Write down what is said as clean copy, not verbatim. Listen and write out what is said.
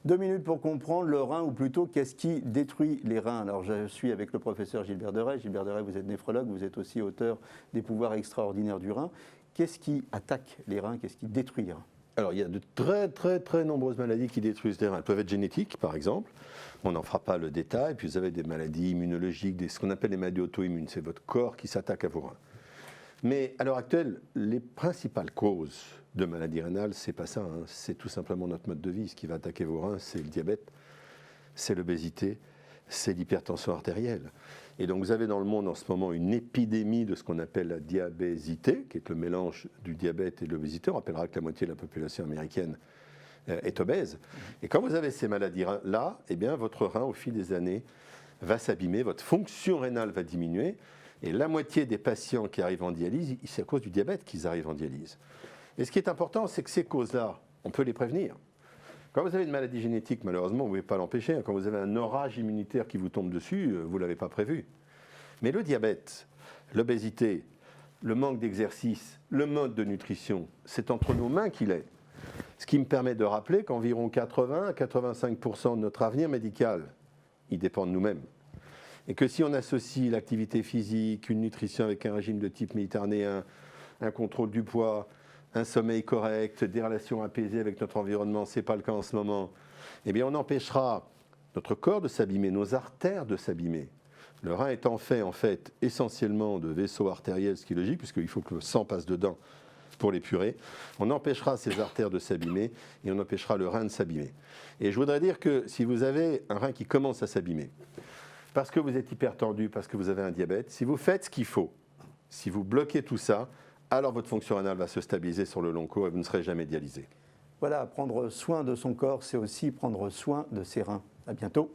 2 minutes pour comprendre le rein, ou plutôt qu'est-ce qui détruit les reins. Alors je suis avec le professeur Gilbert Deray. Gilbert Deray, vous êtes néphrologue, vous êtes aussi auteur des pouvoirs extraordinaires du rein. Qu'est-ce qui attaque les reins? Qu'est-ce qui détruit les reins? Alors il y a de très nombreuses maladies qui détruisent les reins. Elles peuvent être génétiques par exemple, on n'en fera pas le détail, puis vous avez des maladies immunologiques, ce qu'on appelle les maladies auto-immunes, c'est votre corps qui s'attaque à vos reins. Mais à l'heure actuelle, les principales causes de maladies rénales, c'est pas ça, hein. C'est tout simplement notre mode de vie. Ce qui va attaquer vos reins, c'est le diabète, c'est l'obésité, c'est l'hypertension artérielle. Et donc vous avez dans le monde en ce moment une épidémie de ce qu'on appelle la diabésité, qui est le mélange du diabète et de l'obésité. On rappellera que la moitié de la population américaine est obèse. Et quand vous avez ces maladies-là, eh bien votre rein, au fil des années, va s'abîmer, votre fonction rénale va diminuer. Et la moitié des patients qui arrivent en dialyse, c'est à cause du diabète qu'ils arrivent en dialyse. Et ce qui est important, c'est que ces causes-là, on peut les prévenir. Quand vous avez une maladie génétique, malheureusement, vous ne pouvez pas l'empêcher. Quand vous avez un orage immunitaire qui vous tombe dessus, vous ne l'avez pas prévu. Mais le diabète, l'obésité, le manque d'exercice, le mode de nutrition, c'est entre nos mains qu'il est. Ce qui me permet de rappeler qu'environ 80 à 85% de notre avenir médical, il dépend de nous-mêmes. Et que si on associe l'activité physique, une nutrition avec un régime de type méditerranéen, un contrôle du poids, un sommeil correct, des relations apaisées avec notre environnement, ce n'est pas le cas en ce moment, eh bien on empêchera notre corps de s'abîmer, nos artères de s'abîmer. Le rein étant fait en fait essentiellement de vaisseaux artériels, ce qui est logique, puisqu'il faut que le sang passe dedans pour l'épurer. On empêchera ces artères de s'abîmer et on empêchera le rein de s'abîmer. Et je voudrais dire que si vous avez un rein qui commence à s'abîmer, parce que vous êtes hypertendu, parce que vous avez un diabète, si vous faites ce qu'il faut, si vous bloquez tout ça, alors votre fonction rénale va se stabiliser sur le long cours et vous ne serez jamais dialysé. Voilà, prendre soin de son corps, c'est aussi prendre soin de ses reins. À bientôt.